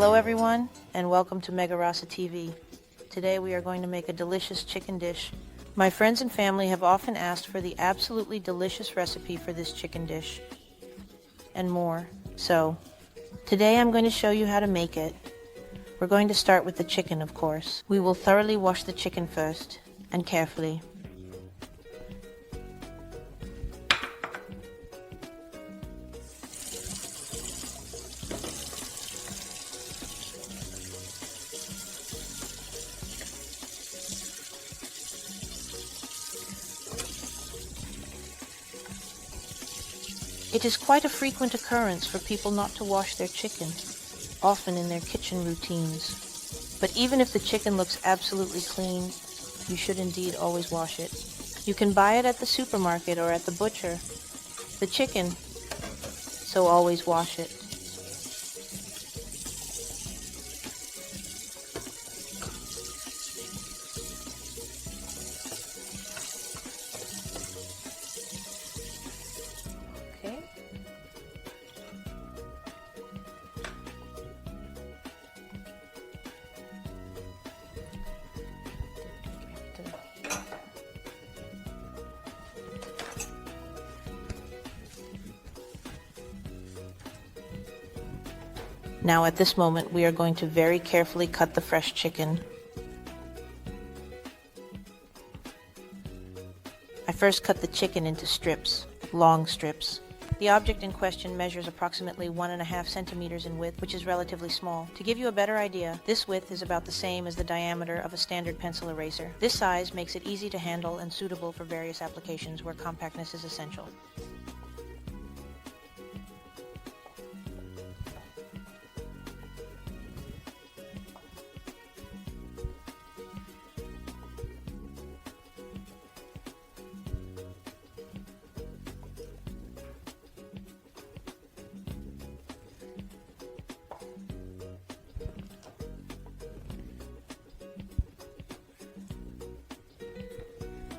Hello everyone, and welcome to MegarasaTV. Today we are going to make a delicious chicken dish. My friends and family have often asked for the absolutely delicious recipe for this chicken dish, and more. So, today I'm going to show you how to make it. We're going to start with the chicken, of course. We will thoroughly wash the chicken first, and carefully. It is quite a frequent occurrence for people not to wash their chicken, often in their kitchen routines. But even if the chicken looks absolutely clean, you should indeed always wash it. You can buy it at the supermarket or at the butcher, the chicken, so always wash it. Now at this moment we are going to very carefully cut the fresh chicken. I first cut the chicken into strips, long strips. The object in question measures approximately 1.5 centimeters in width, which is relatively small. To give you a better idea, this width is about the same as the diameter of a standard pencil eraser. This size makes it easy to handle and suitable for various applications where compactness is essential.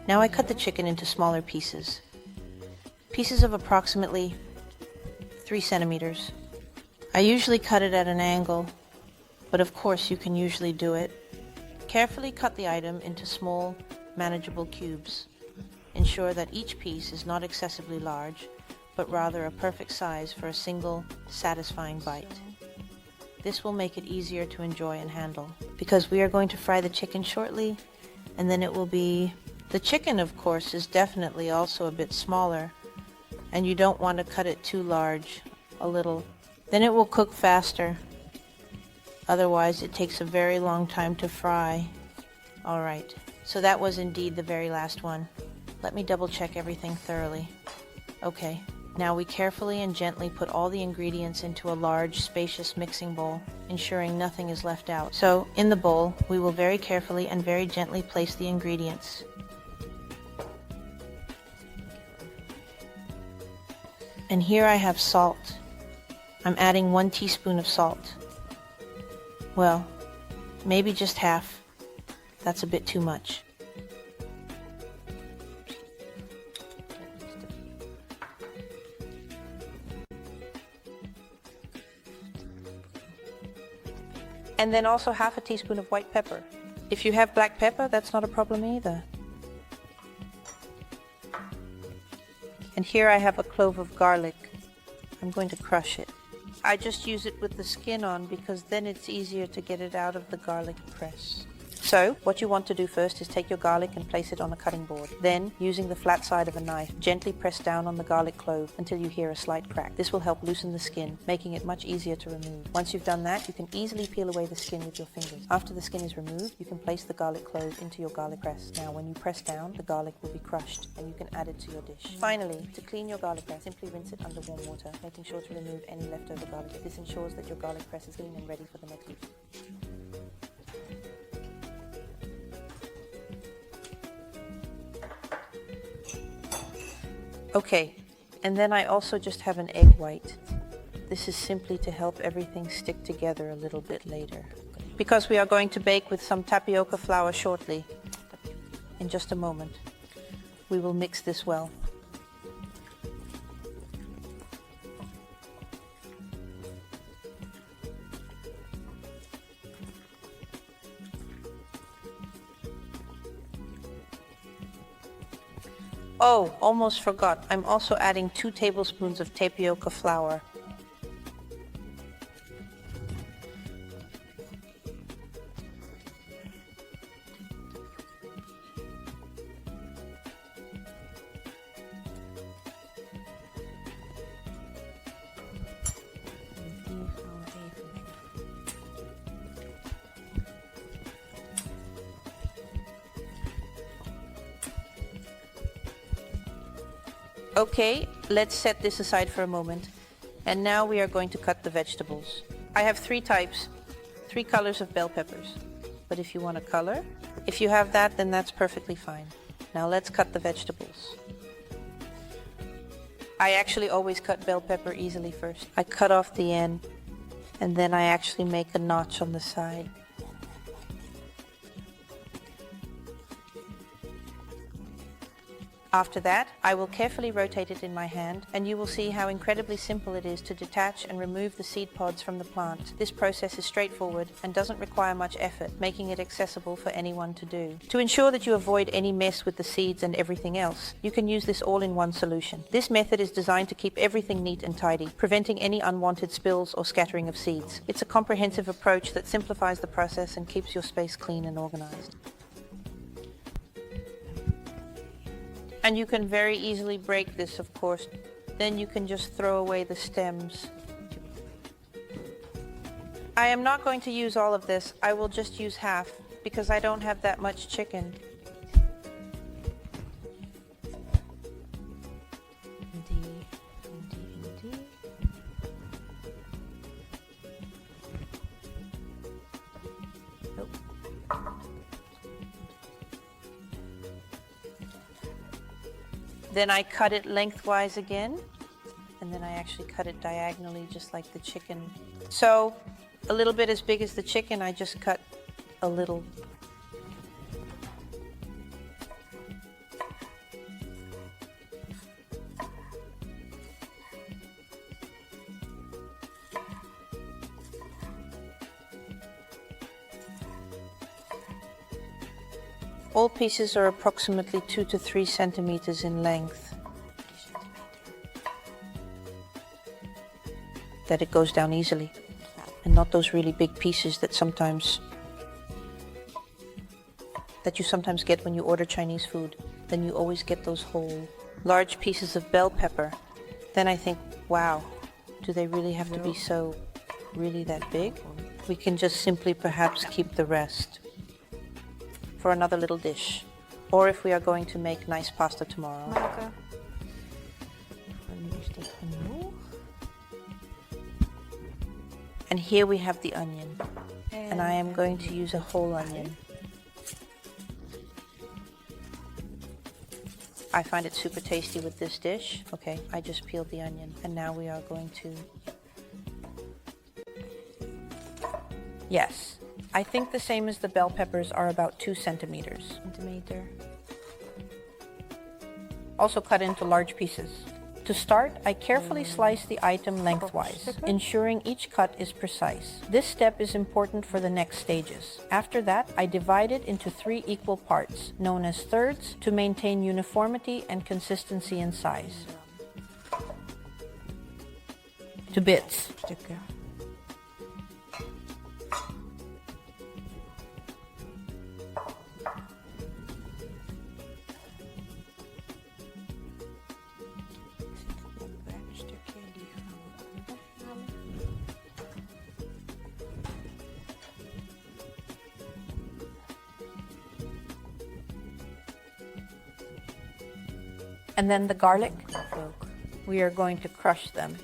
Now I cut the chicken into smaller pieces. Pieces of approximately 3 centimeters. I usually cut it at an angle, but of course you can usually do it. Carefully cut the item into small, manageable cubes. Ensure that each piece is not excessively large, but rather a perfect size for a single, satisfying bite. This will make it easier to enjoy and handle, because we are going to fry the chicken shortly, and then it will be... The chicken, of course, is definitely also a bit smaller, and you don't want to cut it too large, a little. Then it will cook faster. Otherwise, it takes a very long time to fry. Alright, so that was indeed the very last one. Let me double check everything thoroughly. Okay, now we carefully and gently put all the ingredients into a large, spacious mixing bowl, ensuring nothing is left out. So, in the bowl, we will very carefully and very gently place the ingredients. And here I have salt. I'm adding 1 teaspoon of salt. Well, maybe just half. That's a bit too much. And then also half a teaspoon of white pepper. If you have black pepper, that's not a problem either. And here I have a clove of garlic. I'm going to crush it. I just use it with the skin on because then it's easier to get it out of the garlic press. So, what you want to do first is take your garlic and place it on a cutting board. Then, using the flat side of a knife, gently press down on the garlic clove until you hear a slight crack. This will help loosen the skin, making it much easier to remove. Once you've done that, you can easily peel away the skin with your fingers. After the skin is removed, you can place the garlic clove into your garlic press. Now, when you press down, the garlic will be crushed, and you can add it to your dish. Finally, to clean your garlic press, simply rinse it under warm water, making sure to remove any leftover garlic. This ensures that your garlic press is clean and ready for the next use. Okay, and then I also just have an egg white. This is simply to help everything stick together a little bit later. Because we are going to bake with some tapioca flour shortly. In just a moment. We will mix this well. Oh, almost forgot. I'm also adding 2 tablespoons of tapioca flour. Okay, let's set this aside for a moment. And now we are going to cut the vegetables. I have 3 types, 3 colors of bell peppers. But if you want a color, if you have that, then that's perfectly fine. Now let's cut the vegetables. I actually always cut bell pepper easily first. I cut off the end, and then I actually make a notch on the side. After that, I will carefully rotate it in my hand, and you will see how incredibly simple it is to detach and remove the seed pods from the plant. This process is straightforward and doesn't require much effort, making it accessible for anyone to do. To ensure that you avoid any mess with the seeds and everything else, you can use this all-in-one solution. This method is designed to keep everything neat and tidy, preventing any unwanted spills or scattering of seeds. It's a comprehensive approach that simplifies the process and keeps your space clean and organized. And you can very easily break this, of course. Then you can just throw away the stems. I am not going to use all of this. I will just use half because I don't have that much chicken. Then I cut it lengthwise again, and then I actually cut it diagonally just like the chicken. So a little bit as big as the chicken, I just cut a little. All pieces are approximately 2 to 3 centimeters in length. That it goes down easily, and not those really big pieces that you sometimes get when you order Chinese food. Then you always get those whole large pieces of bell pepper. Then I think, wow, do they really have to be so really that big? We can just simply perhaps keep the rest for another little dish, or if we are going to make nice pasta tomorrow. And here we have the onion, and I am going to use a whole onion. I find it super tasty with this dish. Okay, I just peeled the onion, and now we are going to... Yes. I think the same as the bell peppers are about 2 centimeters. Also cut into large pieces. To start, I carefully slice the item lengthwise, ensuring each cut is precise. This step is important for the next stages. After that, I divide it into 3 equal parts, known as thirds, to maintain uniformity and consistency in size. To bits. And then the garlic, we are going to crush them.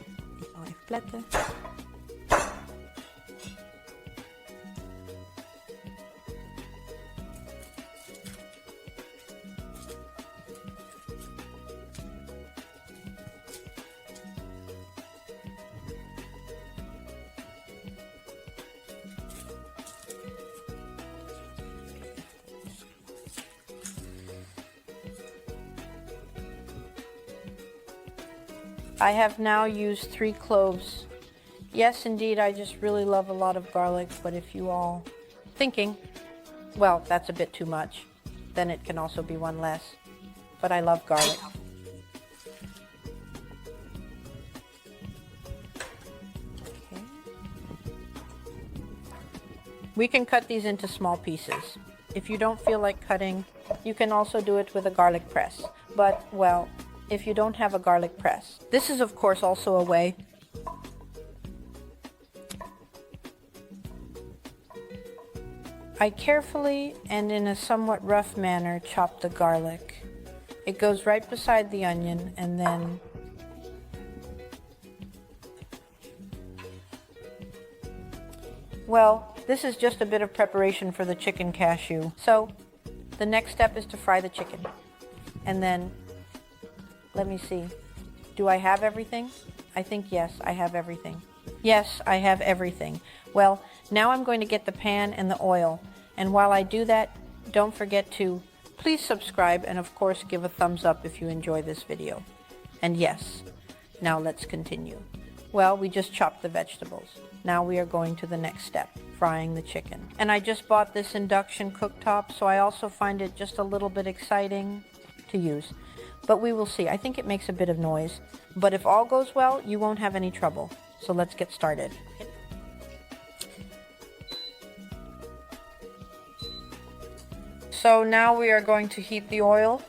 I have now used 3 cloves. Yes, indeed, I just really love a lot of garlic, but if you all thinking, well, that's a bit too much, then it can also be 1 less. but I love garlic. Okay. We can cut these into small pieces. If you don't feel like cutting, you can also do it with a garlic press. But, well, if you don't have a garlic press. This is, of course, also a way. I carefully and in a somewhat rough manner chop the garlic. It goes right beside the onion, and then well, this is just a bit of preparation for the chicken cashew. So the next step is to fry the chicken. And then, let me see. Do I have everything? I think yes, I have everything. Yes, I have everything. Well, now I'm going to get the pan and the oil. And while I do that, don't forget to please subscribe and of course give a thumbs up if you enjoy this video. And yes, now let's continue. Well, we just chopped the vegetables. Now we are going to the next step, frying the chicken. And I just bought this induction cooktop, so I also find it just a little bit exciting to use. But we will see. I think it makes a bit of noise. But if all goes well, you won't have any trouble. So let's get started. So now we are going to heat the oil.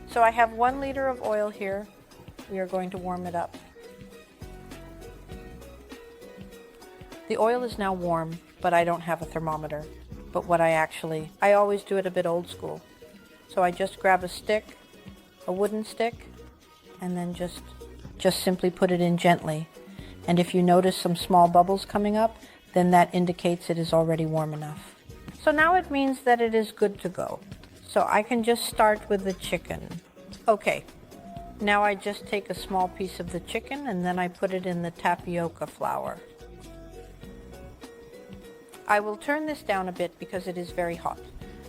So I have 1 liter of oil here. We are going to warm it up. The oil is now warm, but I don't have a thermometer. But what I always do it a bit old school. So I just grab a stick, a wooden stick, and then just simply put it in gently. And if you notice some small bubbles coming up, then that indicates it is already warm enough. So now it means that it is good to go. So I can just start with the chicken. Okay, now I just take a small piece of the chicken and then I put it in the tapioca flour. I will turn this down a bit because it is very hot.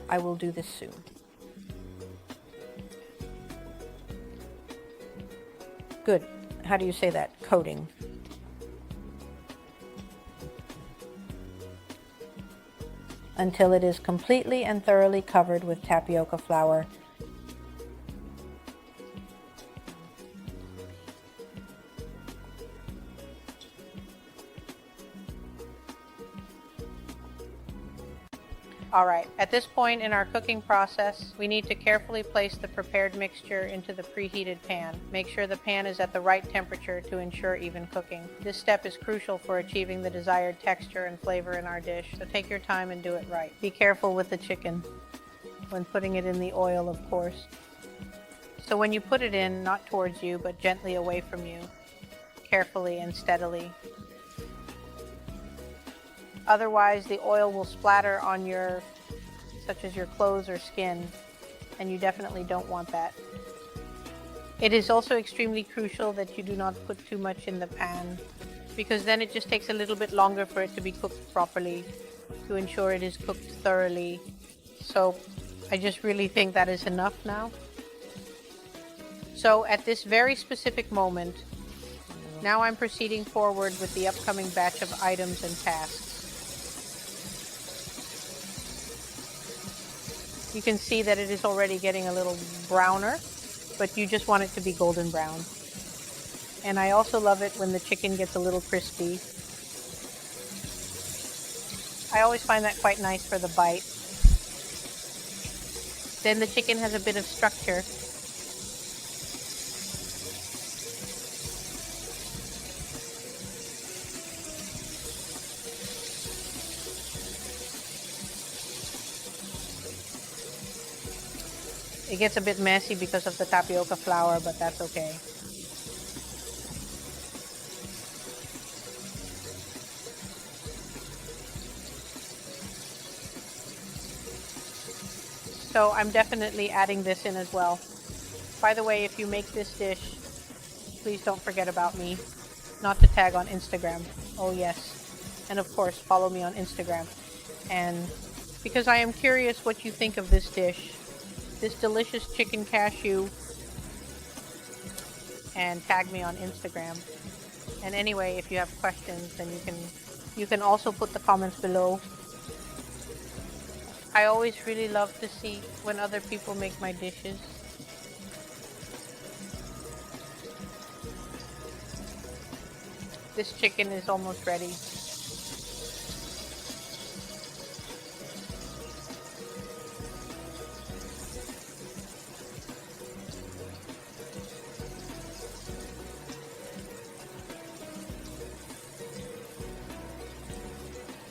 I will do this soon. Good. How do you say that? Coating. Until it is completely and thoroughly covered with tapioca flour. Alright, at this point in our cooking process, we need to carefully place the prepared mixture into the preheated pan. Make sure the pan is at the right temperature to ensure even cooking. This step is crucial for achieving the desired texture and flavor in our dish, so take your time and do it right. Be careful with the chicken when putting it in the oil, of course. So when you put it in, not towards you, but gently away from you, carefully and steadily. Otherwise, the oil will splatter on such as your clothes or skin, and you definitely don't want that. It is also extremely crucial that you do not put too much in the pan, because then it just takes a little bit longer for it to be cooked properly, to ensure it is cooked thoroughly. So I just really think that is enough now. So at this very specific moment, now I'm proceeding forward with the upcoming batch of items and tasks. You can see that it is already getting a little browner, but you just want it to be golden brown. And I also love it when the chicken gets a little crispy. I always find that quite nice for the bite. Then the chicken has a bit of structure. It gets a bit messy because of the tapioca flour, but that's okay. So I'm definitely adding this in as well. By the way, if you make this dish, please don't forget about me. Not to tag on Instagram. Oh yes. And of course, follow me on Instagram. And because I am curious what you think of this dish. This delicious chicken cashew and tag me on Instagram. And anyway, if you have questions, then you can also put the comments below. I always really love to see when other people make my dishes. This chicken is almost ready.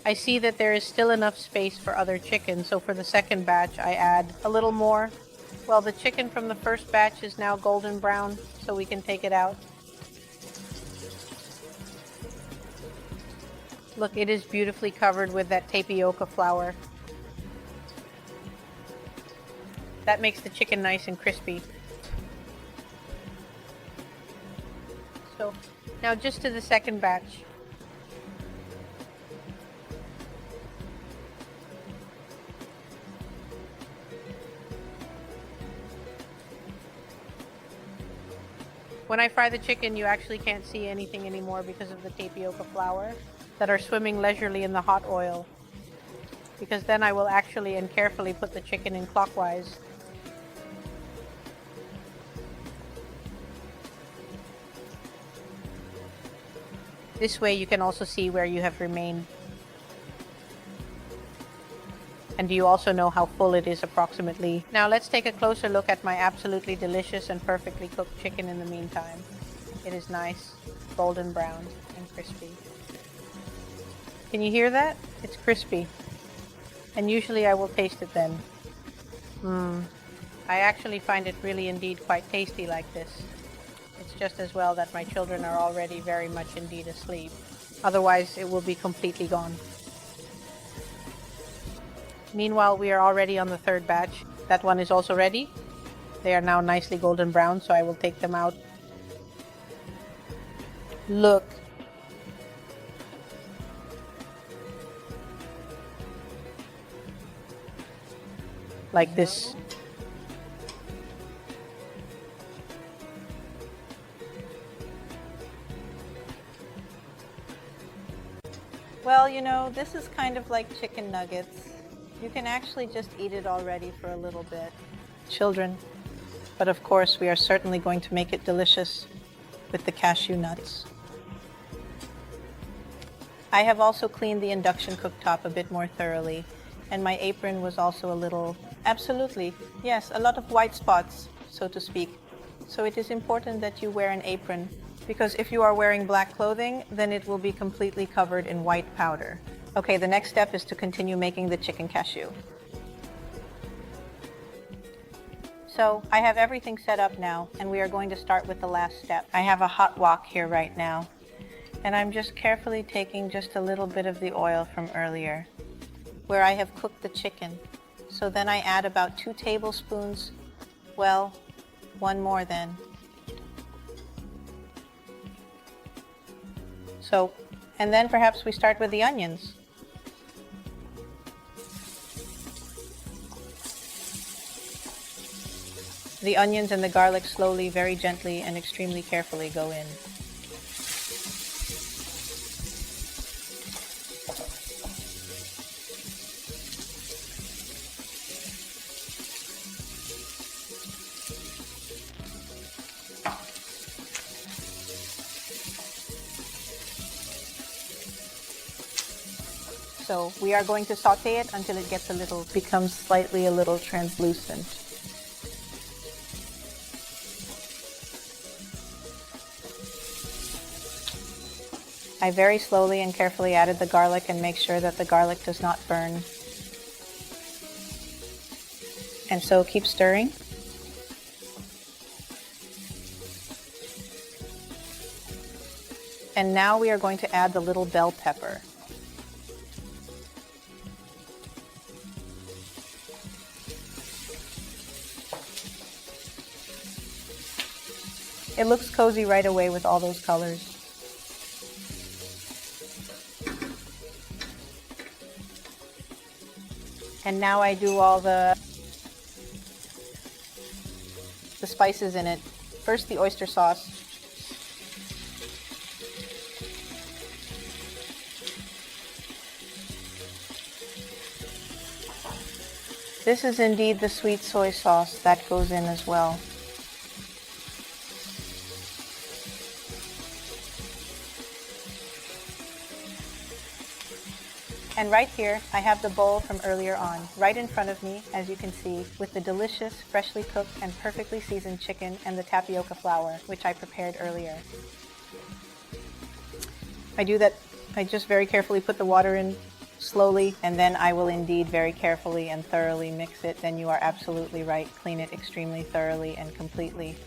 I see that there is still enough space for other chicken, so for the second batch I add a little more. Well, the chicken from the first batch is now golden brown, so we can take it out. Look, it is beautifully covered with that tapioca flour. That makes the chicken nice and crispy. So, now just to the second batch. When I fry the chicken, you actually can't see anything anymore because of the tapioca flour that are swimming leisurely in the hot oil. Because then I will actually and carefully put the chicken in clockwise. This way you can also see where you have remained. And you also know how full it is approximately. Now let's take a closer look at my absolutely delicious and perfectly cooked chicken in the meantime. It is nice, golden brown, and crispy. Can you hear that? It's crispy. And usually I will taste it then. I actually find it really indeed quite tasty like this. It's just as well that my children are already very much indeed asleep. Otherwise it will be completely gone. Meanwhile, we are already on the third batch. That one is also ready. They are now nicely golden brown, so I will take them out. Look. Like this. Well, you know, this is kind of like chicken nuggets. You can actually just eat it already for a little bit. Children. But of course, we are certainly going to make it delicious with the cashew nuts. I have also cleaned the induction cooktop a bit more thoroughly, and my apron was also a little... Absolutely, yes, a lot of white spots, so to speak. So it is important that you wear an apron, because if you are wearing black clothing, then it will be completely covered in white powder. Okay, the next step is to continue making the chicken cashew. So I have everything set up now, and we are going to start with the last step. I have a hot wok here right now, and I'm just carefully taking just a little bit of the oil from earlier, where I have cooked the chicken. So then I add about 2 tablespoons, well, 1 more then. So, and then perhaps we start with the onions. The onions and the garlic slowly, very gently, and extremely carefully go in. So we are going to saute it until it gets becomes slightly a little translucent. I very slowly and carefully added the garlic and make sure that the garlic does not burn. And so keep stirring. And now we are going to add the little bell pepper. It looks cozy right away with all those colors. And now I do all the spices in it. First the oyster sauce. This is indeed the sweet soy sauce that goes in as well. And right here, I have the bowl from earlier on, right in front of me, as you can see, with the delicious, freshly cooked and perfectly seasoned chicken and the tapioca flour, which I prepared earlier. I just very carefully put the water in slowly, and then I will indeed very carefully and thoroughly mix it. Then you are absolutely right, clean it extremely thoroughly and completely.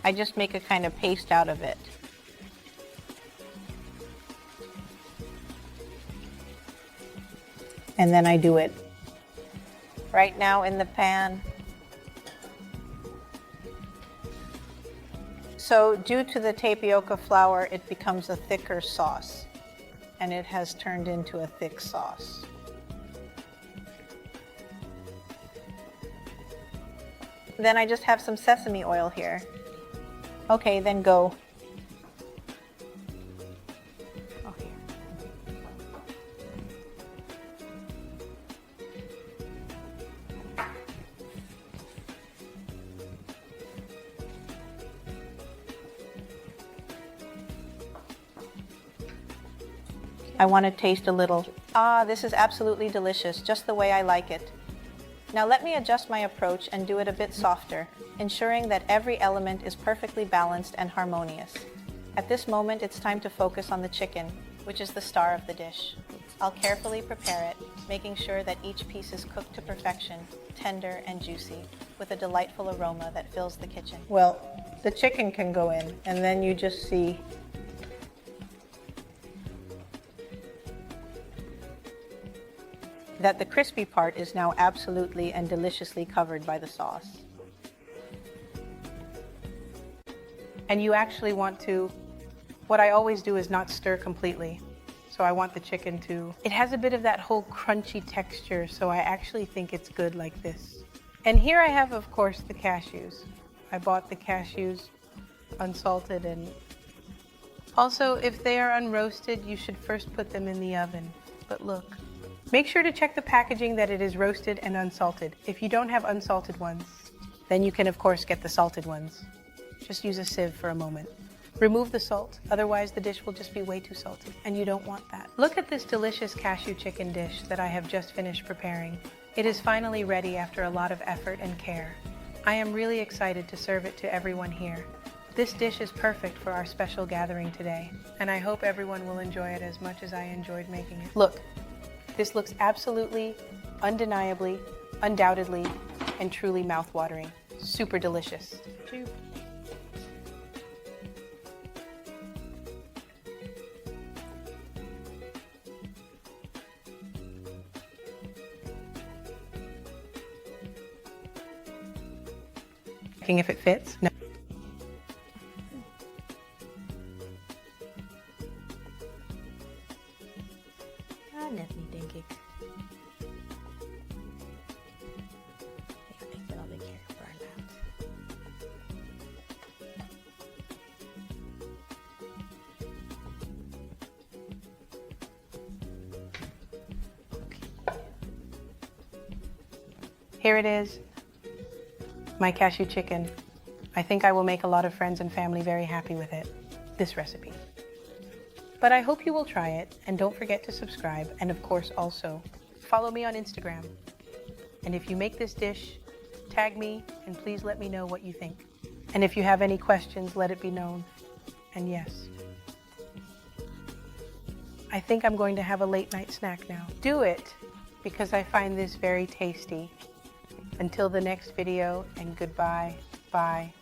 I just make a kind of paste out of it. And then I do it right now in the pan. So due to the tapioca flour, it becomes a thicker sauce, and it has turned into a thick sauce. Then I just have some sesame oil here. Okay, then go. I want to taste a little. Ah, this is absolutely delicious, just the way I like it. Now let me adjust my approach and do it a bit softer, ensuring that every element is perfectly balanced and harmonious. At this moment, it's time to focus on the chicken, which is the star of the dish. I'll carefully prepare it, making sure that each piece is cooked to perfection, tender and juicy, with a delightful aroma that fills the kitchen. Well, the chicken can go in, and then you just see that the crispy part is now absolutely and deliciously covered by the sauce. And you actually want to, what I always do is not stir completely. So I want the chicken to, it has a bit of that whole crunchy texture, so I actually think it's good like this. And here I have, of course, the cashews. I bought the cashews unsalted, and also if they are unroasted, you should first put them in the oven. But look. Make sure to check the packaging that it is roasted and unsalted. If you don't have unsalted ones, then you can of course get the salted ones. Just use a sieve for a moment. Remove the salt, otherwise the dish will just be way too salty, and you don't want that. Look at this delicious cashew chicken dish that I have just finished preparing. It is finally ready after a lot of effort and care. I am really excited to serve it to everyone here. This dish is perfect for our special gathering today, and I hope everyone will enjoy it as much as I enjoyed making it. Look. This looks absolutely, undeniably, undoubtedly, and truly mouth-watering. Super delicious. Checking if it fits. No. Net niet, denk ik. Ik ben al een keer burned out. Here it is, my cashew chicken. I think I will make a lot of friends and family very happy with it, this recipe. But I hope you will try it, and don't forget to subscribe, and of course also follow me on Instagram. And if you make this dish, tag me and please let me know what you think. And if you have any questions, let it be known. And yes, I think I'm going to have a late night snack now. Do it, because I find this very tasty. Until the next video, and goodbye, bye.